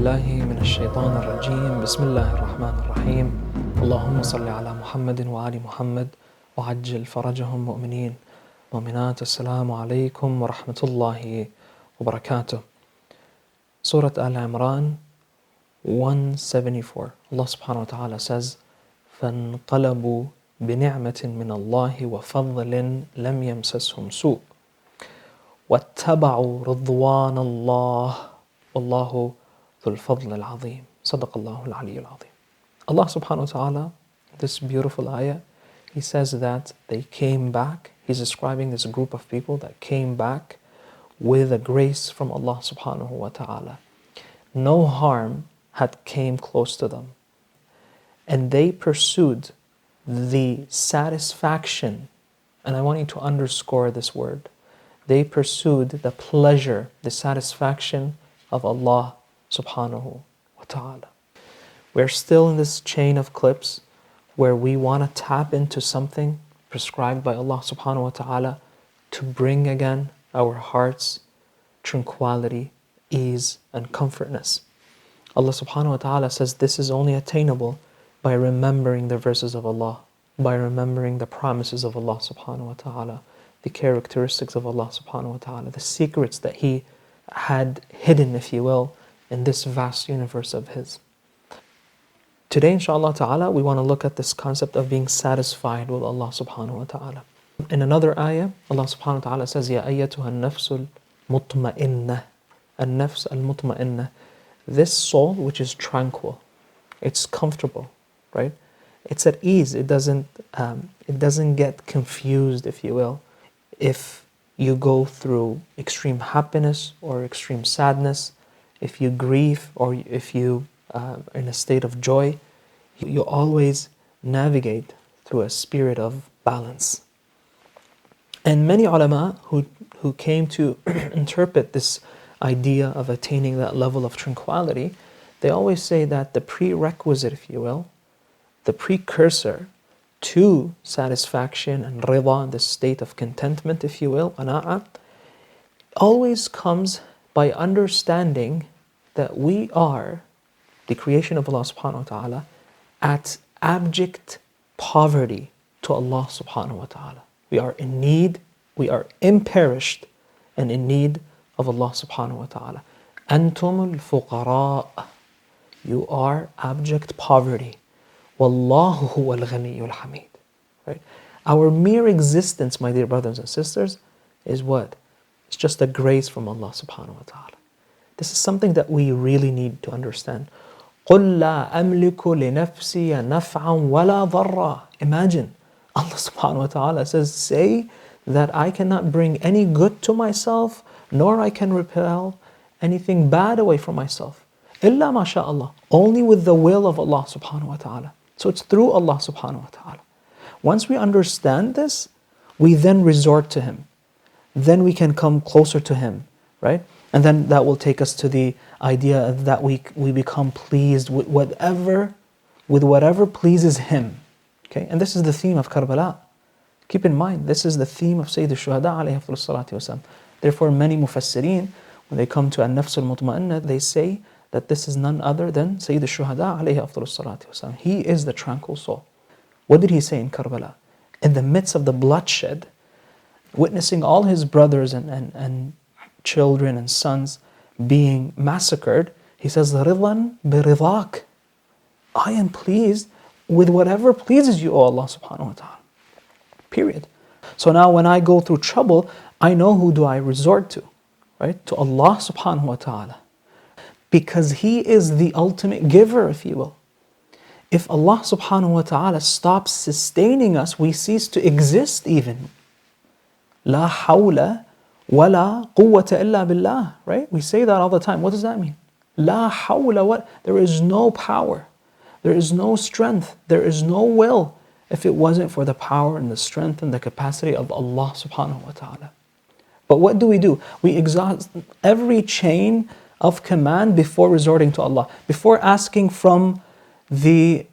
بالله من الشيطان الرجيم بسم الله الرحمن الرحيم اللهم صل على محمد وآل محمد وعجل فرجهم مؤمنين مؤمنات. السلام عليكم ورحمة الله وبركاته. Surah Al-Imran 174. Allah subhanahu wa ta'ala says, فَانْقَلَبُوا بِنِعْمَةٍ مِّنَ اللَّهِ وَفَضْلٍ لَمْ يَمْسَسْهُمْ سُوءٌ وَاتَّبَعُوا رِضْوَانَ اللَّهِ وَاللَّهُ ذُو الْفَضْلِ الْعَظِيمِ. صدق الله العلي العظيم. Allah subhanahu wa ta'ala, this beautiful ayah, He says that they came back. He's describing this group of people that came back with a grace from Allah subhanahu wa ta'ala. No harm had came close to them. And they pursued the satisfaction, and I want you to underscore this word. They pursued the pleasure, the satisfaction of Allah subhanahu wa ta'ala. We're still in this chain of clips where we want to tap into something prescribed by Allah subhanahu wa ta'ala to bring again our hearts tranquility, ease, and comfortness. Allah subhanahu wa ta'ala says this is only attainable by remembering the verses of Allah, by remembering the promises of Allah subhanahu wa ta'ala, the characteristics of Allah subhanahu wa ta'ala, the secrets that He had hidden, if you will, in this vast universe of His. Today, inshallah ta'ala, we want to look at this concept of being satisfied with Allah subhanahu wa ta'ala. In another ayah, Allah subhanahu wa ta'ala says, Ya ayyatuha an-nafsul mutma'innah. An-nafs al-mutma'innah. This soul which is tranquil, it's comfortable, right? It's at ease. It doesn't get confused, if you will, if you go through extreme happiness or extreme sadness, if you grieve or if you are in a state of joy. You always navigate through a spirit of balance. And many ulama who came to interpret this idea of attaining that level of tranquility, they always say that the prerequisite, if you will, the precursor to satisfaction and rida, this state of contentment, if you will, qana'a, always comes by understanding that we are the creation of Allah subhanahu wa ta'ala at abject poverty to Allah subhanahu wa ta'ala. We are in need, we are imperished and in need of Allah subhanahu wa ta'ala. Antumul fuqara. You are abject poverty. Wallahu huwal ghaniyyul hamid. Right? Our mere existence, my dear brothers and sisters, is what? It's just a grace from Allah subhanahu wa ta'ala. This is something that we really need to understand. قُلْ لَا أَمْلِكُ لِنَفْسِي نَفْعًا وَلَا ضَرًّا. Imagine, Allah subhanahu wa ta'ala says, say that I cannot bring any good to myself, nor I can repel anything bad away from myself. إِلَّا مَا شَاءَ اللَّهِ. Only with the will of Allah subhanahu wa ta'ala. So it's through Allah subhanahu wa ta'ala. Once we understand this, we then resort to Him. Then we can come closer to Him, right? And then that will take us to the idea that we become pleased with whatever pleases Him. Okay? And this is the theme of Karbala. Keep in mind, this is the theme of Sayyid al-Shuhada alayhi salatu wasalam. Therefore, many mufassirin, when they come to an-nafs al-mutma'inna, they say that this is none other than Sayyid al-Shuhada alayhi salatu wasalam. He is the tranquil soul. What did he say in Karbala? In the midst of the bloodshed, witnessing all his brothers and children and sons being massacred, he says, Ridwan bi-ridhak. I am pleased with whatever pleases you, O Allah subhanahu wa ta'ala. Period. So now when I go through trouble, I know who do I resort to, right? To Allah subhanahu wa ta'ala. Because He is the ultimate giver, if you will. If Allah subhanahu wa ta'ala stops sustaining us, we cease to exist even. La hawla wala quwwata illa billah, right? We say that all the time. What does that mean? La hawla wa. There is no power. There is no strength. There is no will if it wasn't for the power and the strength and the capacity of Allah subhanahu wa ta'ala. But what do? We exhaust every chain of command before resorting to Allah, before asking from the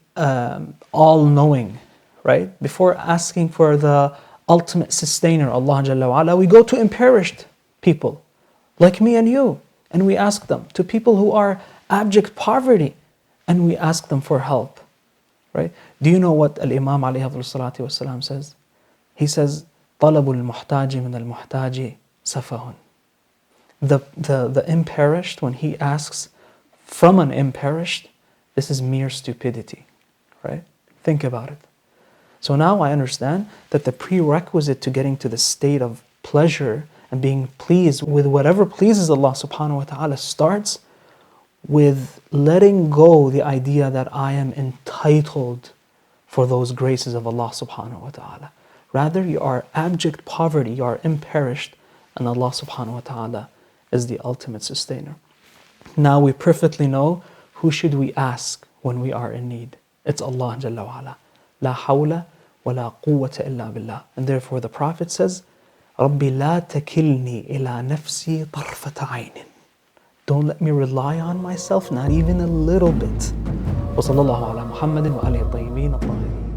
all-knowing, right? Before asking for the ultimate sustainer, Allah Jalla wa Ala, we go to imperished people like me and you, and we ask them, to people who are abject poverty, and we ask them for help, right? Do you know what Al-Imam alayhi salatu wasalam says? He says, طَلَبُ الْمُحْتَاجِ مِنَ الْمُحْتَاجِ سَفَهٌ. The imperished, when he asks from an imperished, this is mere stupidity, right? Think about it. So now I understand that the prerequisite to getting to the state of pleasure and being pleased with whatever pleases Allah subhanahu wa ta'ala starts with letting go the idea that I am entitled for those graces of Allah subhanahu wa ta'ala. Rather, you are abject poverty, you are imperished, and Allah subhanahu wa ta'ala is the ultimate sustainer. Now we perfectly know who should we ask when we are in need. It's Allah Jalla wa ala. La hawla wa la quwwata illa billah. And therefore the Prophet says, Rabbi la takilni ila nafsi tarfata aynin. Don't let me rely on myself, not even a little bit. Wa sallallahu ala Muhammadin wa alihi tayyibin at-tahirin.